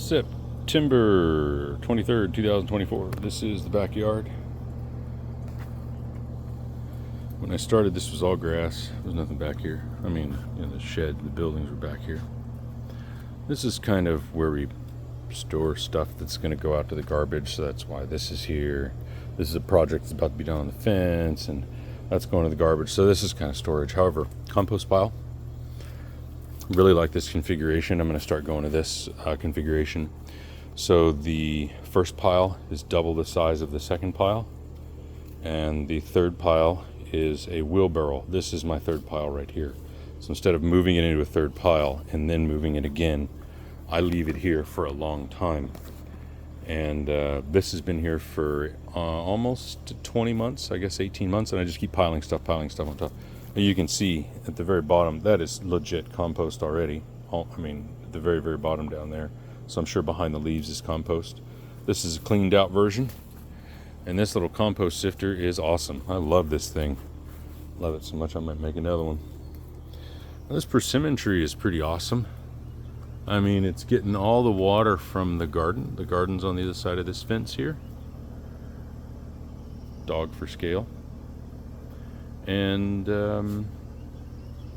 September 23rd, 2024. This is the backyard. When I started, this was all grass. There was nothing back here. I mean, the shed, the buildings were back here. This is kind of where we store stuff that's going to go out to the garbage, so that's why this is here. This is a project that's about to be done on the fence, and that's going to the garbage. So this is kind of storage. However, compost pile. Really like this configuration. I'm going to start going to this configuration. So the first pile is double the size of the second pile, and the third pile is a wheelbarrow. This is my third pile right here. So instead of moving it into a third pile and then moving it again, I leave it here for a long time. And this has been here for almost 20 months, I guess 18 months, and I just keep piling stuff on top. And you can see at the very bottom, that is legit compost already. I mean, at the very, very bottom down there. So I'm sure behind the leaves is compost. This is a cleaned out version. And this little compost sifter is awesome. I love this thing. Love it so much I might make another one. Now, this persimmon tree is pretty awesome. I mean, it's getting all the water from the garden. The garden's on the other side of this fence here. Dog for scale. And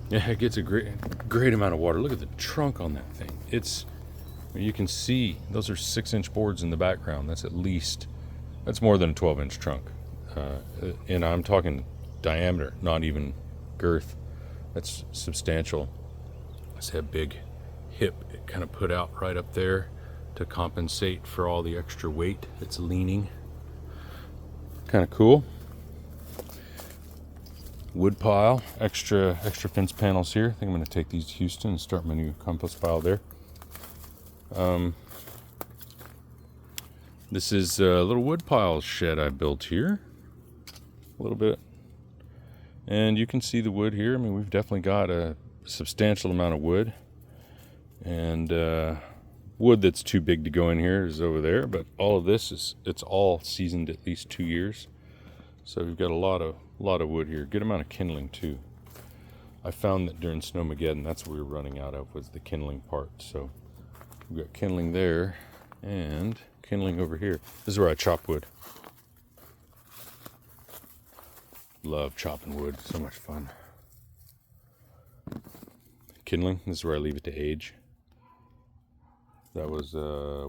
yeah, it gets a great amount of water. Look at the trunk on that thing. You can see those are 6-inch boards in the background. That's more than a 12-inch trunk. And I'm talking diameter, not even girth. That's substantial. It's a big hip it kind of put out right up there to compensate for all the extra weight that's leaning. Kind of cool. Wood pile, extra fence panels here. I think I'm going to take these to Houston and start my new compost pile there. This is a little wood pile shed I built here. A little bit. And you can see the wood here. I mean, we've definitely got a substantial amount of wood. And wood that's too big to go in here is over there. But all of this it's all seasoned at least 2 years. So we've got a lot of wood here. Good amount of kindling too. I found that during Snowmageddon, that's what we were running out of, was the kindling part. So we've got kindling there and kindling over here. This is where I chop wood. Love chopping wood, so much fun. Kindling, this is where I leave it to age. That was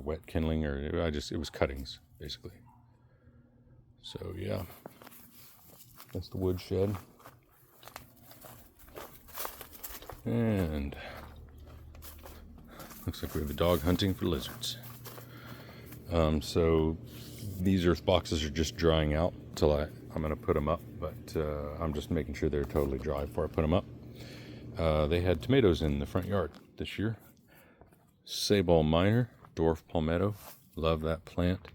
wet kindling, or it was cuttings basically. So yeah. That's the wood shed. And looks like we have a dog hunting for lizards. So these earth boxes are just drying out till I'm going to put them up, but I'm just making sure they're totally dry before I put them up. They had tomatoes in the front yard this year. Sabal minor, dwarf palmetto. Love that plant.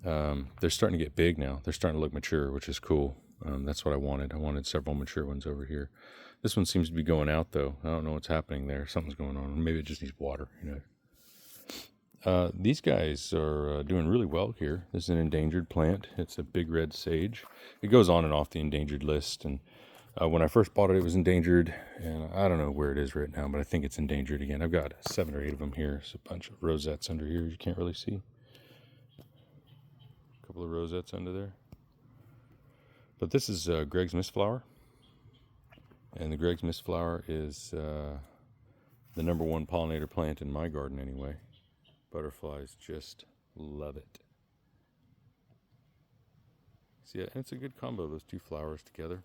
They're starting to get big now. They're starting to look mature, which is cool. That's what I wanted. I wanted several mature ones over here. This one seems to be going out, though. I don't know what's happening there. Something's going on. Maybe it just needs water, These guys are doing really well here. This is an endangered plant. It's a big red sage. It goes on and off the endangered list. And when I first bought it, it was endangered. And I don't know where it is right now, but I think it's endangered again. I've got 7 or 8 of them here. There's a bunch of rosettes under here you can't really see. Couple of rosettes under there. But this is Greg's Mistflower. And the Greg's Mistflower is the #1 pollinator plant in my garden anyway. Butterflies just love it. So yeah, it's a good combo, those two flowers together.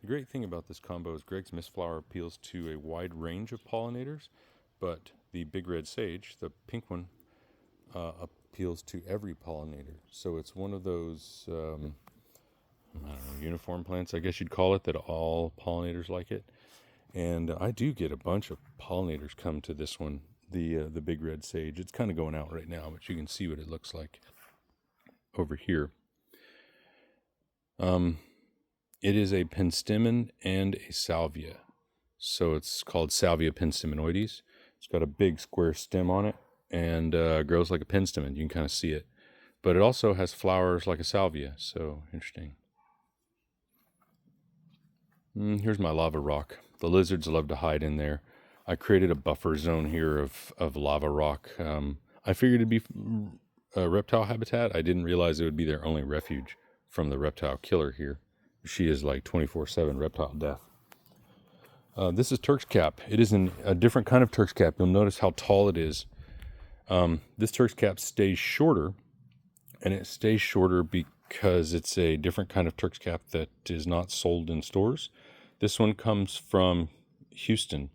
The great thing about this combo is Greg's Mistflower appeals to a wide range of pollinators, but the big red sage, the pink one, appeals to every pollinator. So it's one of those uniform plants, I guess you'd call it, that all pollinators like it. And I do get a bunch of pollinators come to this one, the big red sage. It's kind of going out right now, but you can see what it looks like over here. It is a penstemon and a salvia. So it's called Salvia pensteminoides. It's got a big square stem on it and grows like a penstemon. You can kind of see it. But it also has flowers like a salvia, so interesting. Here's my lava rock. The lizards love to hide in there. I created a buffer zone here of lava rock. I figured it'd be a reptile habitat. I didn't realize it would be their only refuge from the reptile killer here. She is like 24/7 reptile death. This is Turk's cap. It is a different kind of Turk's cap. You'll notice how tall it is. This Turk's cap stays shorter, and it stays shorter because it's a different kind of Turk's cap that is not sold in stores. This one comes from Houston.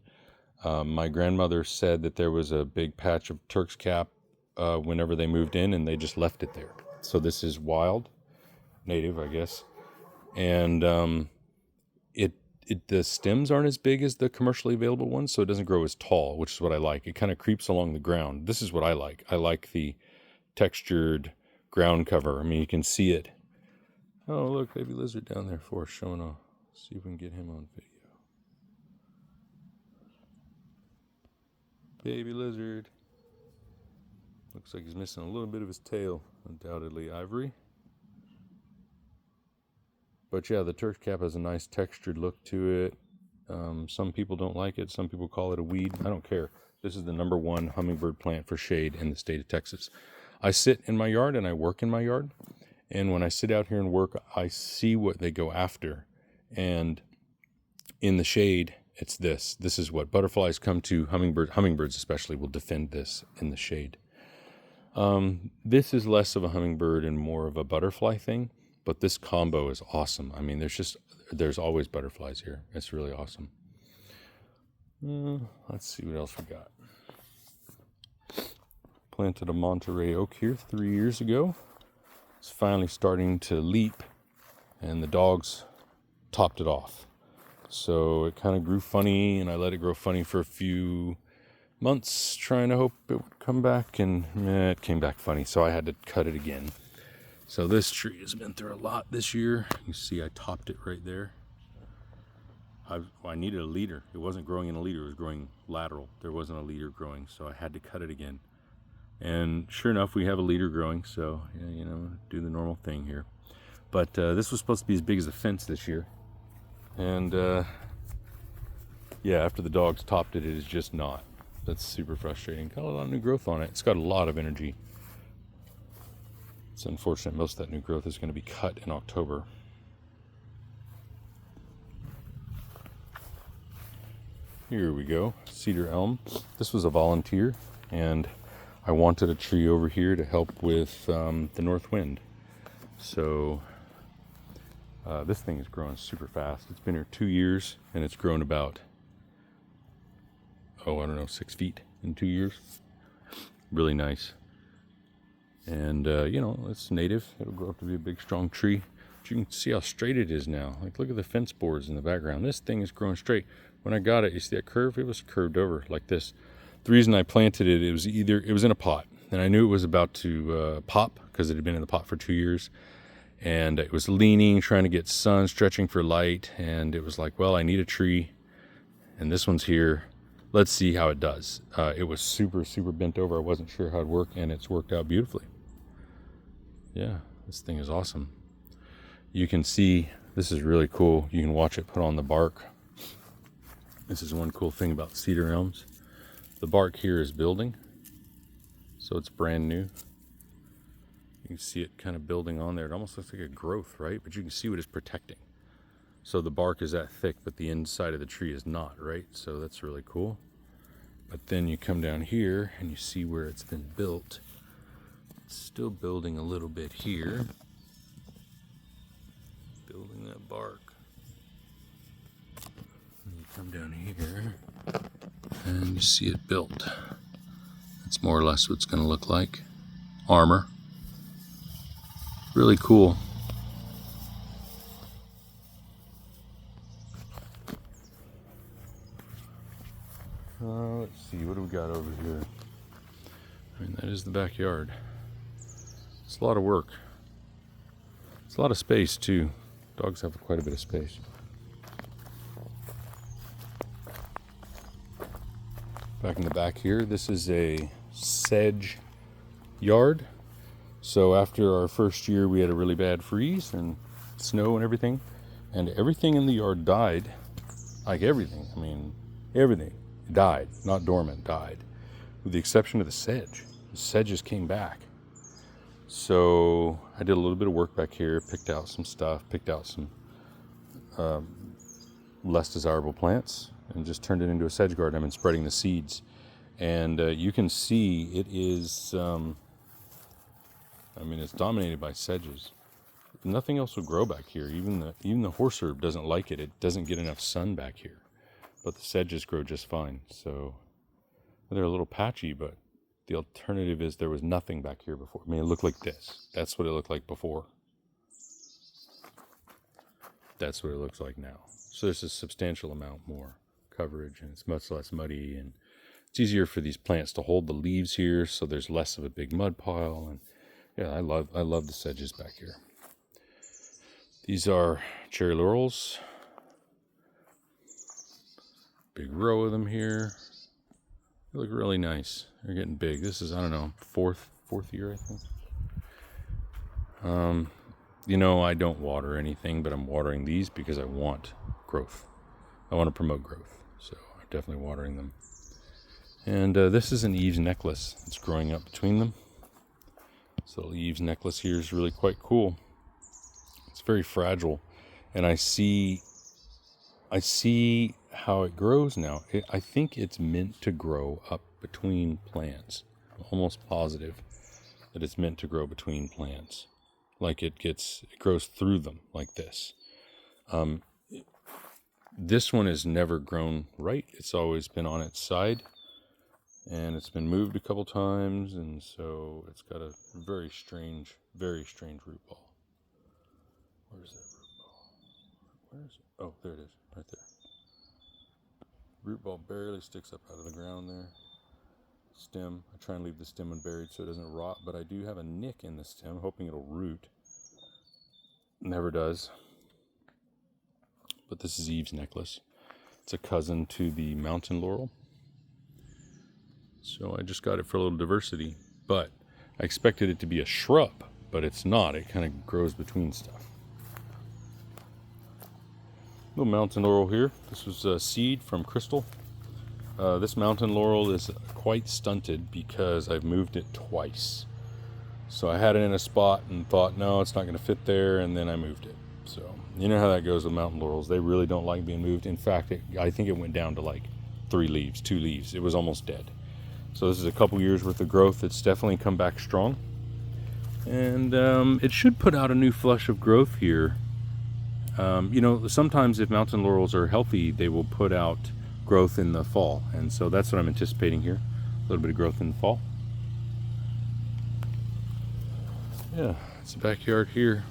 My grandmother said that there was a big patch of Turk's cap whenever they moved in, and they just left it there. So this is wild, native, I guess. And the stems aren't as big as the commercially available ones, so it doesn't grow as tall, which is what I like. It kind of creeps along the ground. This is what I like. I like the textured ground cover. I mean, you can see it. Oh, look, baby lizard down there for us, showing off. See if we can get him on video. Baby lizard. Looks like he's missing a little bit of his tail, undoubtedly ivory. But yeah, the Turk's cap has a nice textured look to it. Some people don't like it. Some people call it a weed. I don't care. This is the #1 hummingbird plant for shade in the state of Texas. I sit in my yard and I work in my yard. And when I sit out here and work, I see what they go after. And in the shade, it's this. This is what butterflies come to. Hummingbirds especially will defend this in the shade. This is less of a hummingbird and more of a butterfly thing. But this combo is awesome. I mean, there's always butterflies here. It's really awesome. Let's see what else we got. Planted a Monterey oak here 3 years ago. It's finally starting to leap, and the dogs topped it off. So it kind of grew funny, and I let it grow funny for a few months, trying to hope it would come back, and it came back funny, so I had to cut it again. So this tree has been through a lot this year. You see I topped it right there. I needed a leader. It wasn't growing in a leader, it was growing lateral. There wasn't a leader growing, so I had to cut it again. And sure enough, we have a leader growing, so you know, do the normal thing here. But this was supposed to be as big as a fence this year. And yeah, after the dogs topped it, it is just not. That's super frustrating. Got a lot of new growth on it. It's got a lot of energy. It's unfortunate most of that new growth is going to be cut in October. Here we go, cedar elm. This was a volunteer, and I wanted a tree over here to help with the north wind. So this thing is growing super fast. It's been here 2 years, and it's grown about, 6 feet in 2 years. Really nice. And, you know, it's native. It'll grow up to be a big, strong tree. But you can see how straight it is now. Like, look at the fence boards in the background. This thing is growing straight. When I got it, you see that curve? It was curved over like this. The reason I planted it, it was in a pot. And I knew it was about to pop because it had been in the pot for 2 years. And it was leaning, trying to get sun, stretching for light. And it was like, well, I need a tree. And this one's here. Let's see how it does. It was super, super bent over. I wasn't sure how it'd work, and it's worked out beautifully. Yeah, this thing is awesome. You can see, this is really cool. You can watch it put on the bark. This is one cool thing about cedar elms. The bark here is building, so it's brand new. You can see it kind of building on there. It almost looks like a growth, right? But you can see what it's protecting. So the bark is that thick, but the inside of the tree is not, right? So that's really cool. But then you come down here and you see where it's been built. It's still building a little bit here. Building that bark. And you come down here and you see it built. That's more or less what it's going to look like. Armor. Really cool. Let's see, what do we got over here? I mean, that is the backyard. It's a lot of work. It's a lot of space, too. Dogs have quite a bit of space. Back in the back here, this is a sedge yard. So after our first year, we had a really bad freeze and snow and everything in the yard died. Like everything. I mean, everything. died, not dormant, died, with the exception of the sedge. The sedges came back. So I did a little bit of work back here, picked out some stuff, picked out some less desirable plants, and just turned it into a sedge garden. I've been spreading the seeds, and you can see it is, it's dominated by sedges. Nothing else will grow back here. Even the horse herb doesn't like it. It doesn't get enough sun back here. But the sedges grow just fine. So they're a little patchy, but the alternative is there was nothing back here before. I mean, it looked like this. That's what it looked like before. That's what it looks like now. So there's a substantial amount more coverage, and it's much less muddy, and it's easier for these plants to hold the leaves here, so there's less of a big mud pile. And yeah, I love the sedges back here. These are cherry laurels. Big row of them here. They look really nice. They're getting big. This is, I don't know, fourth year, I think. I don't water anything, but I'm watering these because I want growth. I want to promote growth, so I'm definitely watering them. And this is an Eve's necklace. It's growing up between them. This little Eve's necklace here is really quite cool. It's very fragile, and I see how it grows now. I think it's meant to grow up between plants. I'm almost positive that it's meant to grow between plants. Like it grows through them like this. This one has never grown right. It's always been on its side, and it's been moved a couple times, and so it's got a very strange root ball. Where's that root ball? Where is it? Oh, there it is, right there. Root ball barely sticks up out of the ground there. Stem, I try and leave the stem unburied so it doesn't rot, but I do have a nick in the stem, hoping it'll root. Never does. But this is Eve's necklace. It's a cousin to the mountain laurel. So I just got it for a little diversity, but I expected it to be a shrub, but it's not. It kind of grows between stuff. Little mountain laurel here. This was a seed from Crystal. This mountain laurel is quite stunted because I've moved it twice. So I had it in a spot and thought, no, it's not going to fit there, and then I moved it. So you know how that goes with mountain laurels. They really don't like being moved. In fact, I think it went down to like 2 leaves. It was almost dead. So this is a couple years worth of growth. It's definitely come back strong. And it should put out a new flush of growth here. Sometimes if mountain laurels are healthy, they will put out growth in the fall. And so that's what I'm anticipating here. A little bit of growth in the fall. Yeah, it's the backyard here.